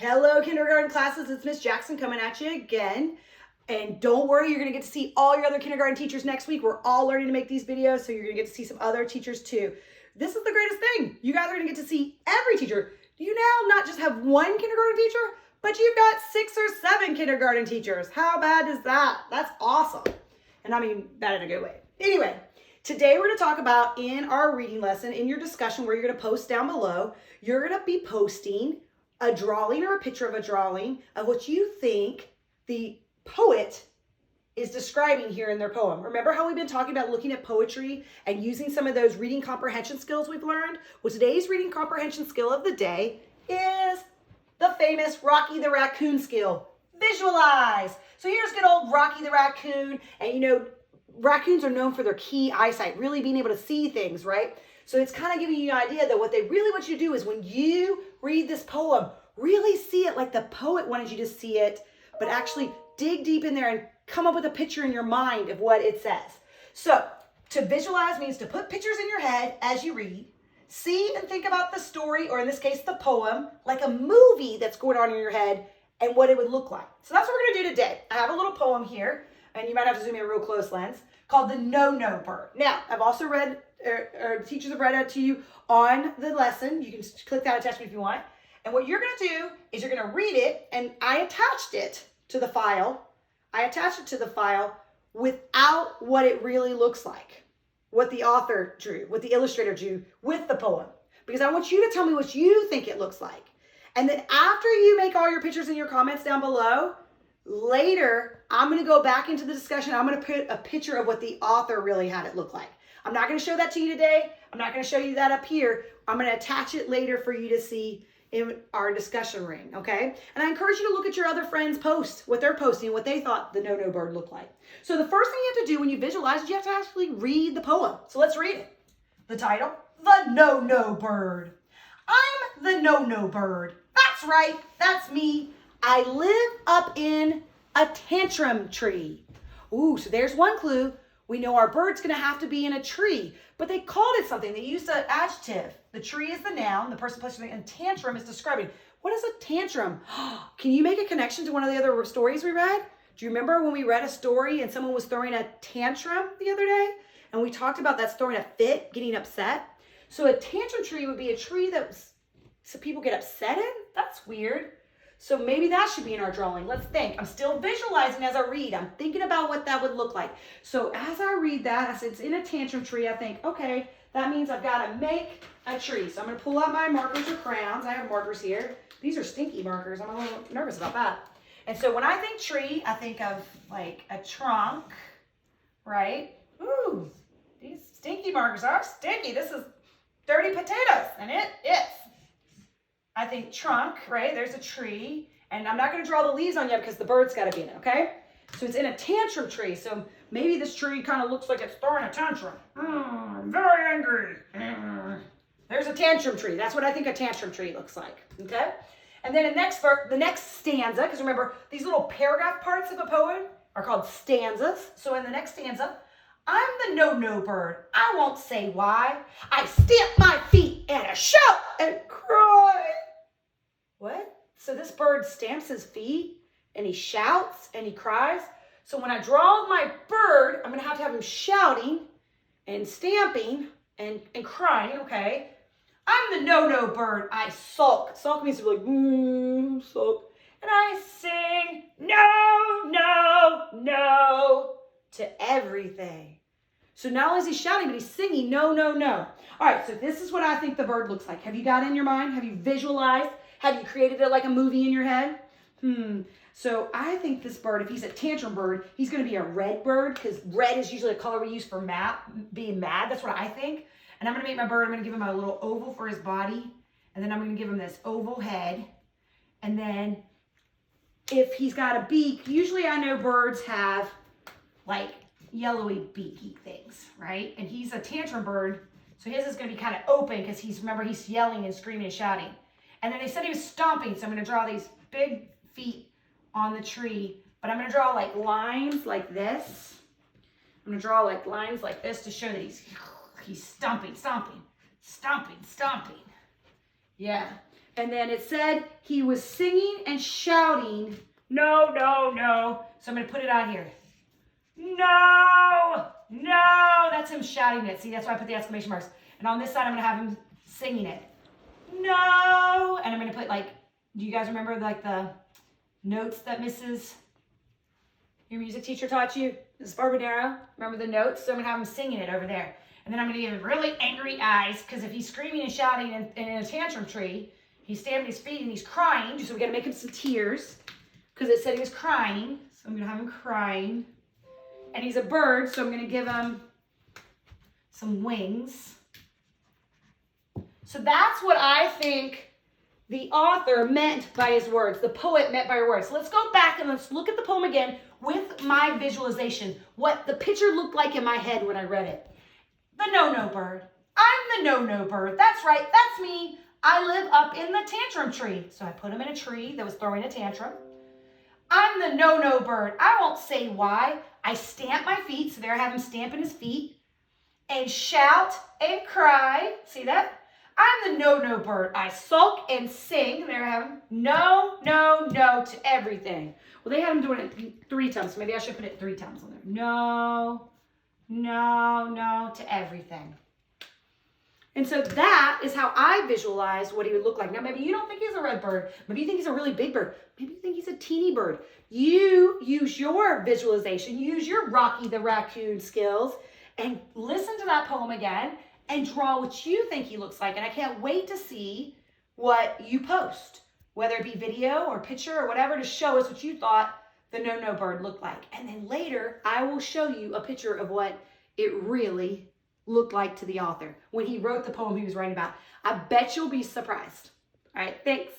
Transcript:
Hello, kindergarten classes. It's Miss Jackson coming at you again. And don't worry, you're going to get to see all your other kindergarten teachers next week. We're all learning to make these videos, so you're going to get to see some other teachers too. This is the greatest thing. You guys are going to get to see every teacher. You now not just have one kindergarten teacher, but you've got 6 or 7 kindergarten teachers. How bad is that? That's awesome. And I mean that in a good way. Anyway, today we're going to talk about in our reading lesson, in your discussion where you're going to post down below, you're going to be posting a drawing or a picture of a drawing of what you think the poet is describing here in their poem. Remember how we've been talking about looking at poetry and using some of those reading comprehension skills we've learned? Well, today's reading comprehension skill of the day is the famous Rocky the Raccoon skill. Visualize. So here's good old Rocky the Raccoon. And you know, raccoons are known for their keen eyesight, really being able to see things, right? So it's kind of giving you an idea that what they really want you to do is when you read this poem, really see it like the poet wanted you to see it, but actually dig deep in there and come up with a picture in your mind of what it says. So to visualize means to put pictures in your head as you read, see and think about the story, or in this case, the poem, like a movie that's going on in your head and what it would look like. So that's what we're going to do today. I have a little poem here, and you might have to zoom in a real close lens, called The No-No Bird. Now, I've also read, teachers have read it to you on the lesson. You can click that attachment if you want. And what you're going to do is you're going to read it, and I attached it to the file. I attached it to the file without what it really looks like, what the author drew, what the illustrator drew with the poem. Because I want you to tell me what you think it looks like. And then after you make all your pictures and your comments down below, later, I'm going to go back into the discussion. I'm going to put a picture of what the author really had it look like. I'm not going to show that to you today. I'm not going to show you that up here. I'm going to attach it later for you to see in our discussion ring, okay? And I encourage you to look at your other friends' posts, what they're posting, what they thought the No-No Bird looked like. So the first thing you have to do when you visualize is you have to actually read the poem. So let's read it. The title, The No-No Bird. I'm the No-No Bird. That's right, that's me. I live up in a tantrum tree. Ooh, so there's one clue. We know our bird's going to have to be in a tree, but they called it something. They used an adjective. The tree is the noun, the person, place, something, and tantrum is describing. What is a tantrum? Can you make a connection to one of the other stories we read? Do you remember when we read a story and someone was throwing a tantrum the other day? And we talked about that's throwing a fit, getting upset. So a tantrum tree would be a tree that so people get upset in? That's weird. So maybe that should be in our drawing. Let's think. I'm still visualizing as I read. I'm thinking about what that would look like. So as I read that, as it's in a tantrum tree, I think, okay, that means I've got to make a tree. So I'm going to pull out my markers or crayons. I have markers here. These are stinky markers. I'm a little nervous about that. And so when I think tree, I think of like a trunk, right? Ooh, these stinky markers are stinky. This is dirty potatoes, and it is. I think trunk, right? There's a tree. And I'm not going to draw the leaves on yet because the bird's got to be in it, okay? So it's in a tantrum tree. So maybe this tree kind of looks like it's throwing a tantrum. I'm very angry. There's a tantrum tree. That's what I think a tantrum tree looks like, okay? And then the next stanza, because remember, these little paragraph parts of a poem are called stanzas. So in the next stanza, I'm the No-No Bird. I won't say why. I stamp my feet and I shout and cry. What? So this bird stamps his feet and he shouts and he cries. So when I draw my bird, I'm going to have him shouting and stamping and crying, okay? I'm the No-No Bird. I sulk. Sulk means to be like, sulk. And I sing, no, no, no, to everything. So not only is he shouting, but he's singing, no, no, no. All right, so this is what I think the bird looks like. Have you got it in your mind? Have you visualized? Have you created it like a movie in your head? So I think this bird, if he's a tantrum bird, he's going to be a red bird because red is usually a color we use for being mad. That's what I think. And I'm going to make my bird, I'm going to give him a little oval for his body. And then I'm going to give him this oval head. And then if he's got a beak, usually I know birds have like yellowy beaky things, right? And he's a tantrum bird, so his is going to be kind of open because he's yelling and screaming and shouting. And then they said he was stomping, so I'm going to draw these big feet on the tree, but I'm going to draw like lines like this. I'm going to draw like lines like this to show that he's stomping, stomping, stomping, stomping. Yeah. And then it said he was singing and shouting, no, no, no. So I'm going to put it on here. No, no. That's him shouting it. See, that's why I put the exclamation marks. And on this side, I'm going to have him singing it. No. And I'm going to put like, do you guys remember like the notes that your music teacher taught you? Mrs. Barbonero, remember the notes? So I'm going to have him singing it over there. And then I'm going to give him really angry eyes, because if he's screaming and shouting in a tantrum tree, he's stamping his feet and he's crying. So we got to make him some tears, because it said he was crying. So I'm going to have him crying. And he's a bird, so I'm going to give him some wings. So that's what I think the author meant by his words, the poet meant by her words. So let's go back and let's look at the poem again with my visualization, what the picture looked like in my head when I read it. The no-no bird. I'm the no-no bird. That's right, that's me. I live up in the tantrum tree. So I put him in a tree that was throwing a tantrum. I'm the no-no bird. I won't say why. I stamp my feet, so there I have him stamping his feet, and shout and cry. See that? I'm the no-no bird. I sulk and sing. There I have him. No, no, no to everything. Well, they had him doing it 3 times, so maybe I should put it 3 times on there. No, no, no to everything. And so that is how I visualize what he would look like. Now, maybe you don't think he's a red bird. Maybe you think he's a really big bird. Maybe you think he's a teeny bird. You use your visualization, use your Rocky the Raccoon skills, and listen to that poem again and draw what you think he looks like. And I can't wait to see what you post, whether it be video or picture or whatever, to show us what you thought the no-no bird looked like. And then later, I will show you a picture of what it really looked like to the author when he wrote the poem he was writing about. I bet you'll be surprised. All right, thanks.